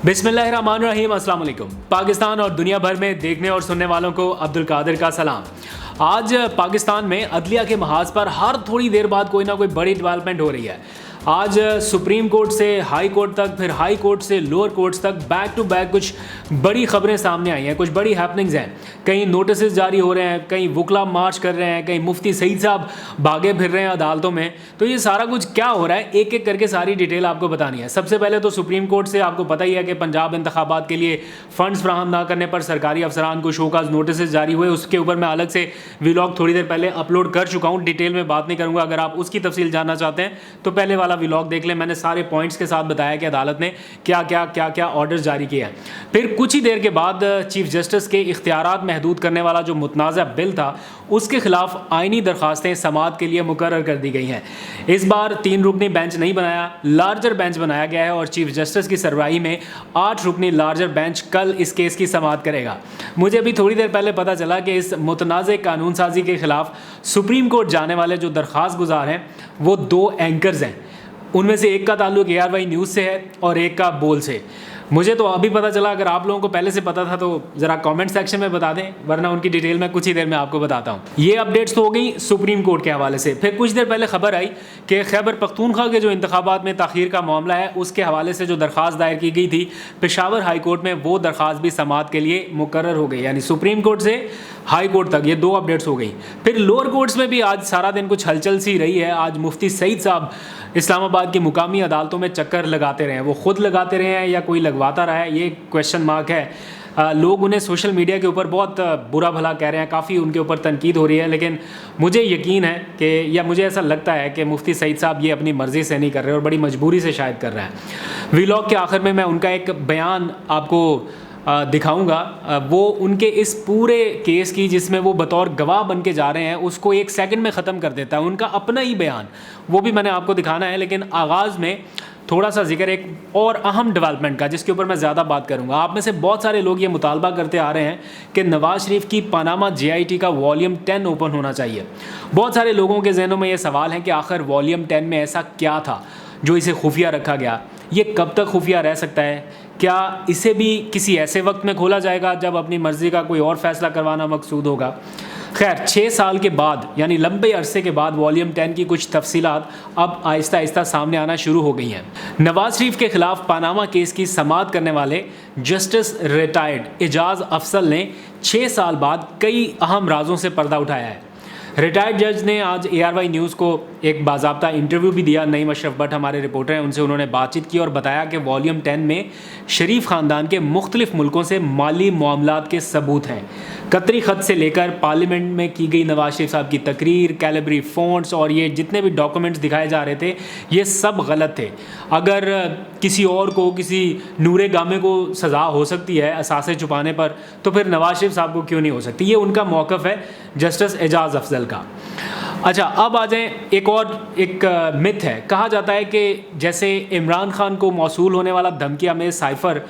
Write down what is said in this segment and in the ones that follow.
बिस्मिल्लाहिर्रहमानिर्रहीम, अस्सलाम वालेकुम। पाकिस्तान और दुनिया भर में देखने और सुनने वालों को अब्दुल कादिर का सलाम। आज पाकिस्तान में अदलिया के महाज पर हर थोड़ी देर बाद कोई ना कोई बड़ी डेवलपमेंट हो रही है। आज सुप्रीम कोर्ट से हाई कोर्ट तक, फिर हाई कोर्ट से लोअर कोर्ट्स तक बैक टू बैक कुछ बड़ी खबरें सामने आई हैं, कुछ बड़ी हैपनिंग्स हैं। कहीं नोटिस जारी हो रहे हैं, कहीं वकला मार्च कर रहे हैं, कहीं मुफ्ती सईद साहब भागे फिर रहे हैं अदालतों में। तो ये सारा कुछ क्या हो रहा है, एक एक करके सारी डिटेल आपको बतानी है। सबसे पहले तो सुप्रीम कोर्ट से आपको पता ही है कि पंजाब इंतखाबात के लिए फ़ंड्स फ्राहम ना करने पर सरकारी अफसरान को शोकाज नोटिस जारी हुए। उसके ऊपर मैं अलग से व्लॉग थोड़ी देर पहले अपलोड कर चुका हूँ, डिटेल में बात नहीं करूँगा। अगर आप उसकी तफसील जानना चाहते हैं तो पहले वाला व्लॉग देख लें, मैंने सारे पॉइंट्स के साथ बताया कि अदालत ने क्या क्या ऑर्डर्स जारी किए हैं। फिर कुछ ही देर के बाद चीफ जस्टिस के इख्तियारात महदूद करने वाला जो मुतनाज़ा बिल था, उसके खिलाफ आइनी दरखास्तें समाअत के लिए मुकर्रर कर दी गई हैं। इस बार 3 रुकनी बेंच नहीं बनाया, लार्जर बेंच बनाया गया है और चीफ जस्टिस की सरबराही में 8 रुकनी लार्जर बेंच कल इस केस की समाअत करेगा। मुझे अभी थोड़ी देर पहले पता चला कि इस मुतनाज़े कानून साजी के खिलाफ सुप्रीम कोर्ट जाने वाले जो दरख्वास्त गुजार हैं वो 2 एंकर्स हैं। उनमें से एक का ताल्लुक ARY न्यूज़ से है और एक का बोल से। मुझे तो अभी पता चला, अगर आप लोगों को पहले से पता था तो ज़रा कमेंट सेक्शन में बता दें, वरना उनकी डिटेल मैं कुछ ही देर में आपको बताता हूँ। ये अपडेट्स तो हो गई सुप्रीम कोर्ट के हवाले से। फिर कुछ देर पहले खबर आई कि खैबर पख्तूनख्वा के जो इंतखाबात में ताख़ीर का मामला है, उसके हवाले से जो दरख्वास्त दायर की गई थी पेशावर हाई कोर्ट में, वो दरख्वास्त भी समाअत के लिए मुकर्रर हो गई। यानी सुप्रीम कोर्ट से हाई कोर्ट तक ये 2 अपडेट्स हो गई। फिर लोअर कोर्ट्स में भी आज सारा दिन कुछ हलचल सी रही है। आज मुफ्ती सईद साहब इस्लामाबाद की मुकामी अदालतों में चक्कर लगाते रहे हैं। वो खुद लगाते रहे हैं या कोई लगवाता रहा है, ये क्वेश्चन मार्क है। लोग उन्हें सोशल मीडिया के ऊपर बहुत बुरा भला कह रहे हैं, काफ़ी उनके ऊपर तनकीद हो रही है। लेकिन मुझे यकीन है कि, या मुझे ऐसा लगता है कि मुफ्ती सईद साहब ये अपनी मर्ज़ी से नहीं कर रहे और बड़ी मजबूरी से शायद कर रहे हैं। व्लॉग के आखिर में मैं उनका एक बयान आपको दिखाऊंगा। वो उनके इस पूरे केस की, जिसमें वो बतौर गवाह बन के जा रहे हैं, उसको 1 सेकंड में ख़त्म कर देता है। उनका अपना ही बयान, वो भी मैंने आपको दिखाना है। लेकिन आगाज़ में थोड़ा सा जिक्र एक और अहम डेवलपमेंट का, जिसके ऊपर मैं ज़्यादा बात करूंगा। आप में से बहुत सारे लोग ये मुतालबा करते आ रहे हैं कि नवाज शरीफ की पनामा JIT का वॉल्यूम 10 ओपन होना चाहिए। बहुत सारे लोगों के जहनों में ये सवाल है कि आखिर वॉल्यूम 10 में ऐसा क्या था जो इसे खुफिया रखा गया। ये कब तक खुफिया रह सकता है? क्या इसे भी किसी ऐसे वक्त में खोला जाएगा जब अपनी मर्ज़ी का कोई और फैसला करवाना मकसूद होगा? खैर, 6 साल के बाद, यानी लंबे अरसे के बाद वॉल्यूम 10 की कुछ तफसीलात अब आहिस्ता आहिस्ता सामने आना शुरू हो गई हैं। नवाज शरीफ के खिलाफ पनामा केस की समाअत करने वाले जस्टिस रिटायर्ड एजाज अफसल ने 6 साल बाद कई अहम राजों से पर्दा उठाया है। रिटायर्ड जज ने आज ARY न्यूज़ को एक बाज़ाब्ता इंटरव्यू भी दिया। नईम अशरफ भट्ट हमारे रिपोर्टर हैं, उनसे उन्होंने बातचीत की और बताया कि वॉल्यूम 10 में शरीफ ख़ानदान के मुख्तलिफ मुल्कों से माली मामलात के सबूत हैं। कतरी ख़त से लेकर पार्लियामेंट में की गई नवाज शरीफ साहब की तकरीर, कैलिब्री फ़ॉन्ट्स और ये जितने भी डॉक्यूमेंट्स दिखाए जा रहे थे, ये सब गलत थे। अगर किसी और को, किसी नूरे गामे को सज़ा हो सकती है असासे छुपाने पर, तो फिर नवाज शरीफ साहब को क्यों नहीं हो सकती? ये उनका मौक़िफ़ है जस्टिस एजाज अफजल का। अच्छा, अब आ जाएँ एक मिथ है। कहा जाता है कि जैसे इमरान खान को मौसूल होने वाला धमकिया में साइफ़र,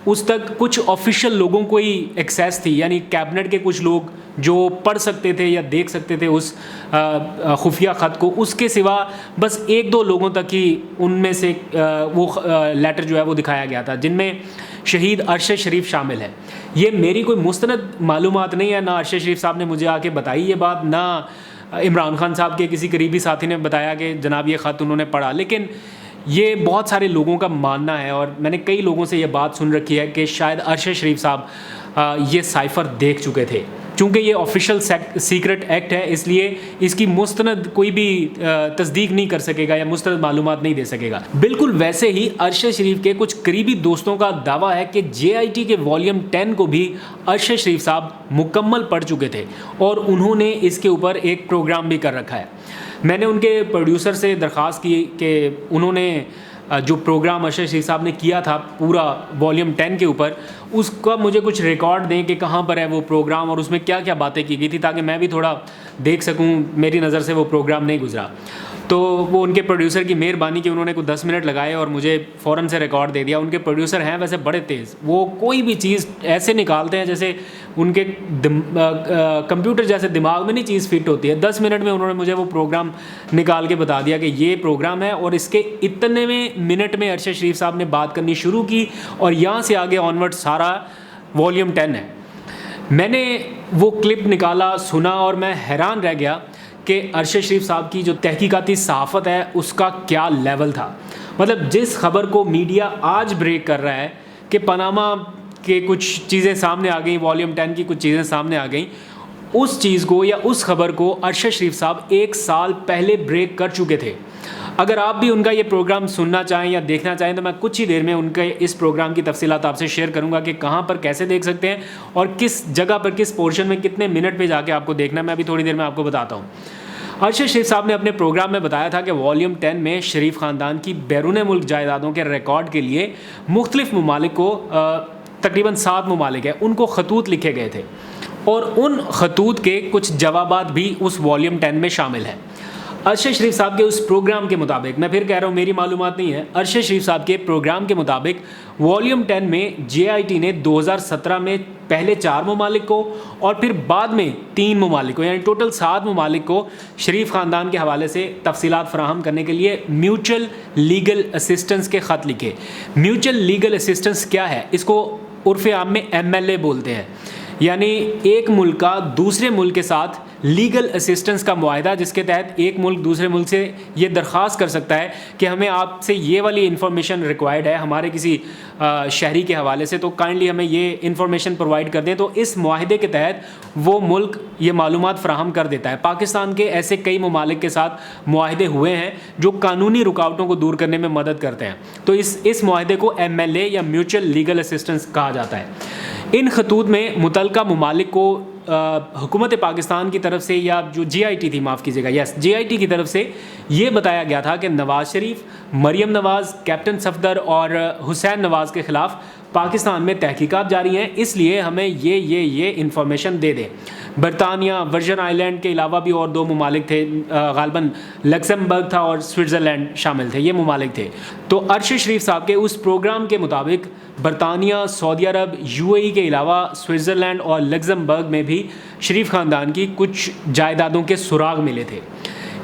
उस तक कुछ ऑफिशियल लोगों को ही एक्सेस थी, यानी कैबिनेट के कुछ लोग जो पढ़ सकते थे या देख सकते थे उस खुफिया ख़त को। उसके सिवा बस 1-2 लोगों तक ही उनमें से वो लेटर जो है वो दिखाया गया था, जिनमें शहीद अरशद शरीफ शामिल है। ये मेरी कोई मुस्तनद मालूमात नहीं है, ना अरशद शरीफ साहब ने मुझे आके बताई ये बात, ना इमरान खान साहब के किसी करीबी साथी ने बताया कि जनाब ये ख़त उन्होंने पढ़ा। लेकिन ये बहुत सारे लोगों का मानना है और मैंने कई लोगों से ये बात सुन रखी है कि शायद अरशद शरीफ साहब ये साइफ़र देख चुके थे। चूँकि ये ऑफिशियल सीक्रेट एक्ट है, इसलिए इसकी मुस्तनद कोई भी तस्दीक नहीं कर सकेगा या मुस्तनद मालूमात नहीं दे सकेगा। बिल्कुल वैसे ही अरशद शरीफ के कुछ करीबी दोस्तों का दावा है कि JIT के वॉल्यूम 10 को भी अरशद शरीफ साहब मुकम्मल पढ़ चुके थे और उन्होंने इसके ऊपर एक प्रोग्राम भी कर रखा है। मैंने उनके प्रोड्यूसर से दरख्वास्त की कि उन्होंने जो प्रोग्राम अरशद शरीफ साहब ने किया था पूरा वॉल्यूम 10 के ऊपर, उसका मुझे कुछ रिकॉर्ड दें कि कहाँ पर है वो प्रोग्राम और उसमें क्या क्या बातें की गई थी, ताकि मैं भी थोड़ा देख सकूँ। मेरी नज़र से वो प्रोग्राम नहीं गुजरा। तो वो उनके प्रोड्यूसर की मेहरबानी कि उन्होंने कुछ 10 मिनट लगाए और मुझे फ़ौरन से रिकॉर्ड दे दिया। उनके प्रोड्यूसर हैं वैसे बड़े तेज़, वो कोई भी चीज़ ऐसे निकालते हैं जैसे उनके कंप्यूटर जैसे दिमाग में नहीं चीज़ फिट होती है। 10 मिनट में उन्होंने मुझे वो प्रोग्राम निकाल के बता दिया कि ये प्रोग्राम है, और इसके इतने में मिनट में अरशद शरीफ साहब ने बात करनी शुरू की और यहाँ से आगे ऑनवर्ड सारा वॉल्यूम 10 है। मैंने वो क्लिप निकाला, सुना, और मैं हैरान रह गया कि अरशद शरीफ साहब की जो तहकीकाती सहाफ़त है उसका क्या लेवल था। मतलब जिस खबर को मीडिया आज ब्रेक कर रहा है कि पनामा के कुछ चीज़ें सामने आ गई, वॉल्यूम 10 की कुछ चीज़ें सामने आ गई, उस चीज़ को या उस खबर को अरशद शरीफ साहब 1 साल पहले ब्रेक कर चुके थे। अगर आप भी उनका ये प्रोग्राम सुनना चाहें या देखना चाहें तो मैं कुछ ही देर में उनके इस प्रोग्राम की तफसीलात आपसे शेयर करूंगा कि कहाँ पर कैसे देख सकते हैं और किस जगह पर किस पोर्शन में कितने मिनट पे जाके आपको देखना है। मैं अभी थोड़ी देर में आपको बताता हूँ। अरशद शरीफ साहब ने अपने प्रोग्राम में बताया था कि वॉल्यूम 10 में शरीफ ख़ानदान की बैरून मुल्क जायदादों के रिकॉर्ड के लिए मुख्तलिफ ममालिक को तकरीबन 7 ममालिक है उनको खतूत लिखे गए थे, और उन खतूत के कुछ जवाबात भी उस वॉल्यूम 10 में शामिल हैं। अरशद शरीफ साहब के उस प्रोग्राम के मुताबिक, मैं फिर कह रहा हूँ मेरी मालूमात नहीं है, अरशद शरीफ साहब के प्रोग्राम के मुताबिक वॉल्यूम 10 में JIT ने 2017 में पहले 4 ममालिक को और फिर बाद में 3 ममालिक को, यानी टोटल 7 ममालिक को शरीफ ख़ानदान के हवाले से तफसीलात फ़राहम करने के लिए म्यूचुअल लीगल असिस्टेंस के ख़त लिखे। म्यूचुअल लीगल असिस्टेंस क्या है? इसको उर्फ़ आम में MLA बोलते हैं, यानी एक मुल्क का दूसरे मुल्क के साथ लीगल असिस्टेंस का मुआहदा, जिसके तहत एक मुल्क दूसरे मुल्क से ये दरख्वास्त कर सकता है कि हमें आपसे ये वाली इन्फॉर्मेशन रिक्वायर्ड है हमारे किसी शहरी के हवाले से, तो काइंडली हमें ये इन्फॉर्मेशन प्रोवाइड कर दें। तो इस मुआहदे के तहत वो मुल्क ये मालूमात फ़राहम कर देता है। पाकिस्तान के ऐसे कई ममालिक के साथ मुआहदे हुए हैं जो कानूनी रुकावटों को दूर करने में मदद करते हैं। तो इस मुआहदे को MLA या म्यूचुअल लीगल असिस्टेंस कहा जाता है। इन खतूत में मुतलका ममालिक को हुकूमत पाकिस्तान की तरफ से, या जो JIT थी, माफ़ कीजिएगा, यस JIT की तरफ से ये बताया गया था कि नवाज़ शरीफ, मरियम नवाज़, कैप्टन सफदर और हुसैन नवाज़ के ख़िलाफ़ पाकिस्तान में तहकीकात जारी हैं, इसलिए हमें ये इंफॉर्मेशन दे दें। बरतानिया, वर्जन आइलैंड के अलावा भी और 2 ममालिक थे, गालबन लक्समबर्ग था और स्विट्ज़रलैंड शामिल थे, ये ममालिक थे। तो अरशद शरीफ साहब के उस प्रोग्राम के मुताबिक बरतानिया, सऊदी अरब, UAE के अलावा स्विट्ज़रलैंड और लक्समबर्ग में भी शरीफ ख़ानदान की कुछ जायदादों के सुराग मिले थे।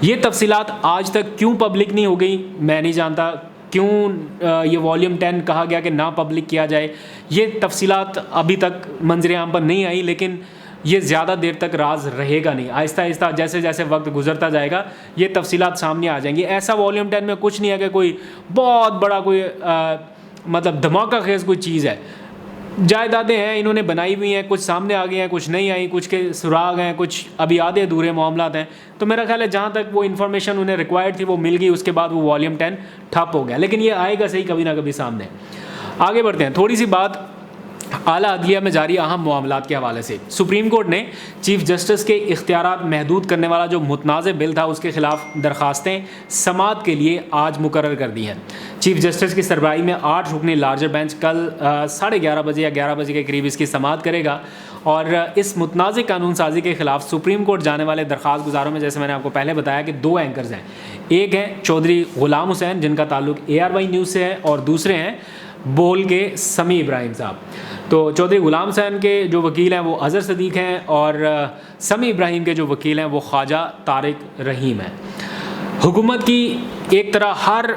ये तफसीलात आज तक क्यों पब्लिक नहीं हो गई मैं नहीं जानता, क्यों ये वॉल्यूम 10 कहा गया कि ना पब्लिक किया जाए। ये तफसीलात अभी तक मंजर आम पर नहीं आई, लेकिन ये ज़्यादा देर तक राज रहेगा नहीं। आहिस्ता आहिस्ता जैसे जैसे वक्त गुजरता जाएगा ये तफसीलात सामने आ जाएंगी। ऐसा वॉल्यूम 10 में कुछ नहीं है कि कोई बहुत बड़ा कोई मतलब धमाका खेज कोई चीज़ है। जायदादें हैं, इन्होंने बनाई हुई हैं, कुछ सामने आ गई हैं, कुछ नहीं आई, कुछ के सुराग हैं, कुछ अभी आधे अधूरे मामलात हैं। तो मेरा ख्याल है जहाँ तक वो इन्फॉर्मेशन उन्हें रिक्वायर्ड थी वो मिल गई, उसके बाद वो वॉल्यूम 10 ठप हो गया। लेकिन ये आएगा सही कभी ना कभी सामने। आगे बढ़ते हैं। थोड़ी सी बात आला अदलिया में जारी अहम मामलात के हवाले से। सुप्रीम कोर्ट ने चीफ जस्टिस के इख्तियारात महदूद करने वाला जो मुतनाज़ बिल था उसके खिलाफ दरखास्तें समाअत के लिए आज मुकर्रर कर दी हैं। चीफ जस्टिस की सरबराही में 8 रुकनी लार्जर बेंच कल 11:30 बजे या 11 बजे के करीब इसकी समाअत करेगा, और इस मुतनाज़ कानून साजी के खिलाफ सुप्रीम कोर्ट जाने वाले दरख्वास्त गुजारों में जैसे मैंने आपको पहले बताया कि 2 एंकर्स हैं। एक हैं चौधरी गुलाम हुसैन जिनका ताल्लुक ARY न्यूज़ से है, और दूसरे हैं बोल के समी इब्राहिम साहब। तो चौधरी गुलाम हुसैन के जो वकील हैं वो अज़हर सदीक़ हैं, और समी इब्राहिम के जो वकील हैं वो ख्वाजा तारिक रहीम हैं। हुकूमत की एक तरह हर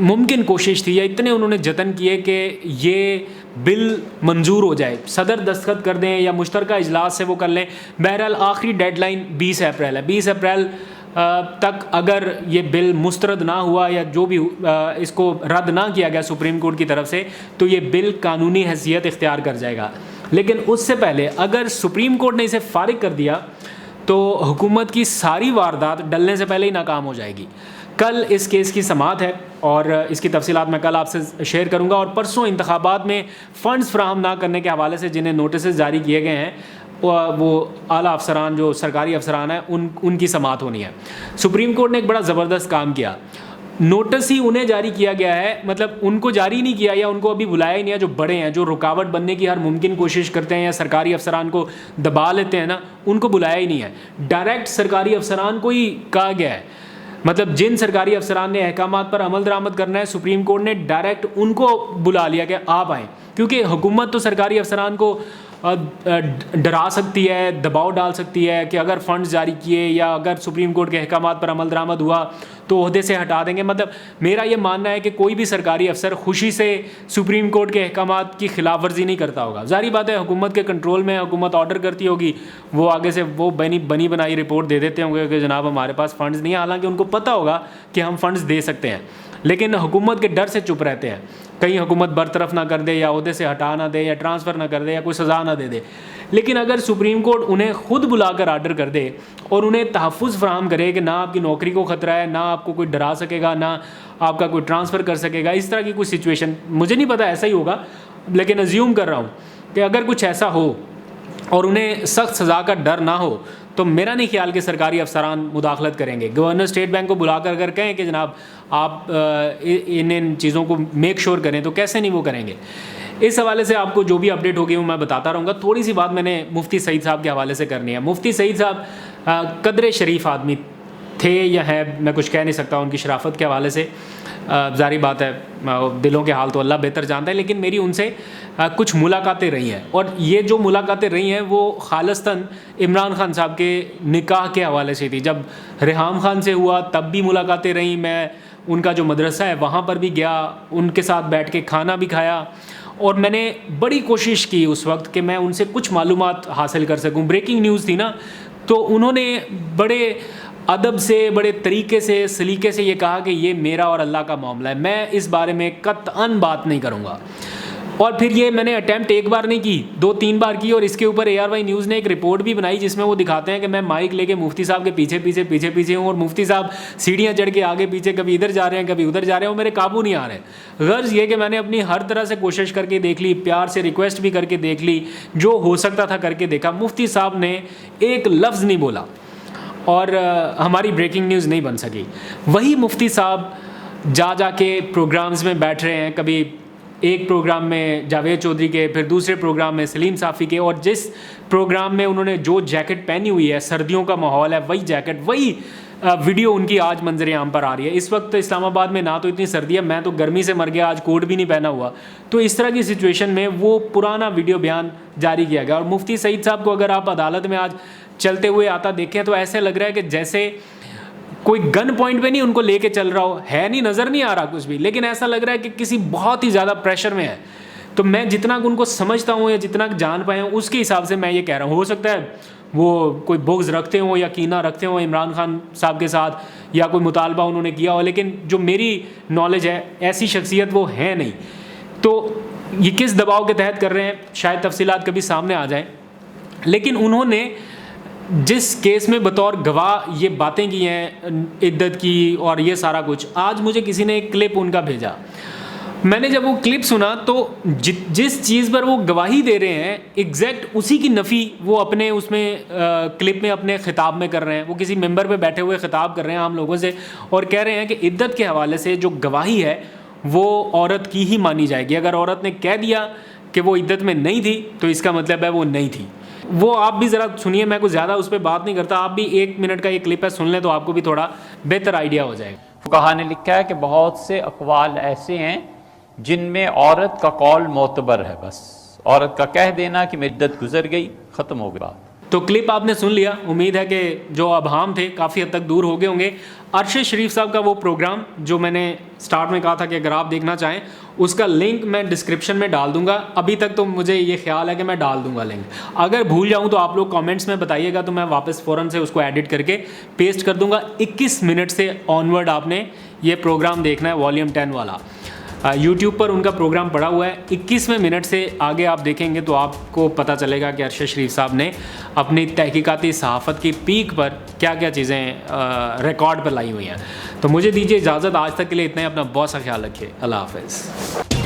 मुमकिन कोशिश थी, या इतने उन्होंने जतन किए कि ये बिल मंजूर हो जाए, सदर दस्तखत कर दें या मुश्तरका इजलास से वो कर लें। बहरहाल आखिरी डेडलाइन 20 अप्रैल है। 20 अप्रैल तक अगर ये बिल मुस्तरद ना हुआ या जो भी इसको रद्द ना किया गया सुप्रीम कोर्ट की तरफ से, तो ये बिल कानूनी हैसियत इख्तियार कर जाएगा। लेकिन उससे पहले अगर सुप्रीम कोर्ट ने इसे फारिग कर दिया तो हुकूमत की सारी वारदात डलने से पहले ही नाकाम हो जाएगी। कल इस केस की समाअत है और इसकी तफसीलात मैं कल आपसे शेयर करूंगा। और परसों इंतखाबात में फ़ंड्स फ्राहम ना करने के हवाले से जिन्हें नोटिस जारी किए गए हैं वो आला अफसरान जो सरकारी अफसरान हैं उनकी समाअत होनी है। सुप्रीम कोर्ट ने एक बड़ा ज़बरदस्त काम किया। नोटिस ही उन्हें जारी किया गया है, मतलब उनको जारी नहीं किया या उनको अभी बुलाया ही नहीं है। जो बड़े हैं, जो रुकावट बनने की हर मुमकिन कोशिश करते हैं या सरकारी अफसरान को दबा लेते हैं ना, उनको बुलाया ही नहीं है। डायरेक्ट सरकारी अफसरान को ही कहा गया है मतलब जिन सरकारी अफसरान ने अहकामात पर अमल दरामद करना है, सुप्रीम कोर्ट ने डायरेक्ट उनको बुला लिया कि आप आएँ, क्योंकि हुकूमत तो सरकारी अफसरान को डरा सकती है, दबाव डाल सकती है कि अगर फ़ंड्स जारी किए या अगर सुप्रीम कोर्ट के अहकामात पर अमल दरामद हुआ तो ओहदे से हटा देंगे। मतलब मेरा ये मानना है कि कोई भी सरकारी अफसर खुशी से सुप्रीम कोर्ट के अहकामात की खिलाफ वर्जी नहीं करता होगा। जारी बात है, हुकूमत के कंट्रोल में, हुकूमत ऑर्डर करती होगी, वो आगे से वो बनी बनाई रिपोर्ट दे देते होंगे कि जनाब हमारे पास फ़ंड्स नहीं है, हालांकि उनको पता होगा कि हम फ़ंड्स दे सकते हैं, लेकिन हुकूमत के डर से चुप रहते हैं, कहीं हुकूमत बरतरफ ना कर दे या ओहदे से हटा ना दे या ट्रांसफ़र ना कर दे या कोई सज़ा ना दे दे। लेकिन अगर सुप्रीम कोर्ट उन्हें खुद बुलाकर आर्डर कर दे और उन्हें तहफ़्फ़ुज़ फराहम करे कि ना आपकी नौकरी को ख़तरा है, ना आपको कोई डरा सकेगा, ना आपका कोई ट्रांसफ़र कर सकेगा, इस तरह की कोई सिचुएशन, मुझे नहीं पता ऐसा ही होगा, लेकिन अज्यूम कर रहा हूँ कि अगर कुछ ऐसा हो और उन्हें सख्त सज़ा का डर ना हो तो मेरा नहीं ख्याल कि सरकारी अफसरान मुदाखलत करेंगे। गवर्नर स्टेट बैंक को बुलाकर अगर कहें कि जनाब आप इन चीज़ों को मेक श्योर करें, तो कैसे नहीं वो करेंगे। इस हवाले से आपको जो भी अपडेट होगी वो मैं बताता रहूँगा। थोड़ी सी बात मैंने मुफ्ती सईद साहब के हवाले से करनी है। मुफ्ती सईद साहब कदरे शरीफ आदमी थे या हैं, मैं कुछ कह नहीं सकता उनकी शराफत के हवाले से, जारी बात है दिलों के हाल तो अल्लाह बेहतर जानता है, लेकिन मेरी उनसे कुछ मुलाकातें रही हैं और ये जो मुलाकातें रही हैं वो खालिस्तन इमरान खान साहब के निकाह के हवाले से थी। जब रेहाम खान से हुआ तब भी मुलाकातें रहीं, मैं उनका जो मदरसा है वहाँ पर भी गया, उनके साथ बैठ के खाना भी खाया और मैंने बड़ी कोशिश की उस वक्त कि मैं उनसे कुछ मालूमात हासिल कर सकूँ। ब्रेकिंग न्यूज़ थी ना, तो उन्होंने बड़े अदब से, बड़े तरीके से, सलीके से ये कहा कि ये मेरा और अल्लाह का मामला है, मैं इस बारे में कतअन बात नहीं करूँगा। और फिर ये मैंने अटैम्प्ट एक बार नहीं की, 2-3 बार की और इसके ऊपर ARY न्यूज़ ने एक रिपोर्ट भी बनाई जिसमें वो दिखाते हैं कि मैं माइक लेके मुफ्ती साहब के पीछे हूँ और मुफ्ती साहब सीढ़ियाँ चढ़ के आगे पीछे कभी इधर जा रहे हैं कभी उधर जा रहे हैं और मेरे काबू नहीं आ रहे। गर्ज ये कि मैंने अपनी हर तरह से कोशिश करके देख ली, प्यार से रिक्वेस्ट भी करके देख ली, जो हो सकता था करके देखा। मुफ्ती साहब ने एक लफ्ज़ नहीं बोला और हमारी ब्रेकिंग न्यूज़ नहीं बन सकी। वही मुफ्ती साहब जा के प्रोग्राम्स में बैठ रहे हैं, कभी एक प्रोग्राम में जावेद चौधरी के, फिर दूसरे प्रोग्राम में सलीम साफ़ी के, और जिस प्रोग्राम में उन्होंने जो जैकेट पहनी हुई है, सर्दियों का माहौल है, वही जैकेट, वही वीडियो उनकी आज मंजर आम पर आ रही है। इस वक्त इस्लामाबाद में ना तो इतनी सर्दी है, मैं तो गर्मी से मर गया, आज कोट भी नहीं पहना हुआ। तो इस तरह की सिचुएशन में वो पुराना वीडियो बयान जारी किया गया। और मुफ्ती सईद साहब को अगर आप अदालत में आज चलते हुए आता देखें तो ऐसे लग रहा है कि जैसे कोई गन पॉइंट पे नहीं उनको लेके चल रहा हो, है नहीं, नज़र नहीं आ रहा कुछ भी, लेकिन ऐसा लग रहा है कि किसी बहुत ही ज़्यादा प्रेशर में है। तो मैं जितना उनको समझता हूँ या जितना जान पाया हूँ उसके हिसाब से मैं ये कह रहा हूँ। हो सकता है वो कोई बुग़्ज़ रखते हों या कीना रखते हों इमरान खान साहब के साथ, या कोई मुतालबा उन्होंने किया हो, लेकिन जो मेरी नॉलेज है ऐसी शख्सियत वो है नहीं। तो ये किस दबाव के तहत कर रहे हैं शायद तफसीलात कभी सामने आ जाएँ, लेकिन उन्होंने जिस केस में बतौर गवाह ये बातें की हैं इद्दत की और ये सारा कुछ, आज मुझे किसी ने एक क्लिप उनका भेजा। मैंने जब वो क्लिप सुना तो जिस चीज़ पर वो गवाही दे रहे हैं एग्जैक्ट उसी की नफ़ी वो अपने उसमें क्लिप में अपने ख़िताब में कर रहे हैं। वो किसी मेंबर पे बैठे हुए ख़िताब कर रहे हैं आम लोगों से और कह रहे हैं कि इद्दत के हवाले से जो गवाही है वो औरत की ही मानी जाएगी। अगर औरत ने कह दिया कि वो इद्दत में नहीं थी तो इसका मतलब है वो नहीं थी। वो आप भी ज़रा सुनिए, मैं कुछ ज़्यादा उस पर बात नहीं करता, आप भी 1 मिनट का ये क्लिप है सुन लें तो आपको भी थोड़ा बेहतर आइडिया हो जाएगा। फुक़हा ने लिखा है कि बहुत से अक़वाल ऐसे हैं जिनमें औरत का कौल मोतबर है, बस औरत का कह देना कि मेरी इद्दत गुजर गई, ख़त्म हो गई बात। तो क्लिप आपने सुन लिया, उम्मीद है कि जो अबहाम थे काफ़ी हद तक दूर हो गए होंगे। अरशद शरीफ साहब का वो प्रोग्राम जो मैंने स्टार्ट में कहा था कि अगर आप देखना चाहें उसका लिंक मैं डिस्क्रिप्शन में डाल दूंगा। अभी तक तो मुझे ये ख्याल है कि मैं डाल दूंगा लिंक, अगर भूल जाऊं तो आप लोग कमेंट्स में बताइएगा तो मैं वापस फ़ौरन से उसको एडिट करके पेस्ट कर दूंगा। 21 मिनट से ऑनवर्ड आपने ये प्रोग्राम देखना है, वॉल्यूम 10 वाला। यूट्यूब पर उनका प्रोग्राम पड़ा हुआ है। 21वें मिनट से आगे आप देखेंगे तो आपको पता चलेगा कि अरशद शरीफ साहब ने अपनी तहकीकाती सहाफ़त की पीक पर क्या क्या चीज़ें रिकॉर्ड पर लाई हुई हैं। तो मुझे दीजिए इजाज़त, आज तक के लिए इतना ही। अपना बहुत सा ख्याल रखिए, अल्लाह हाफ़िज़।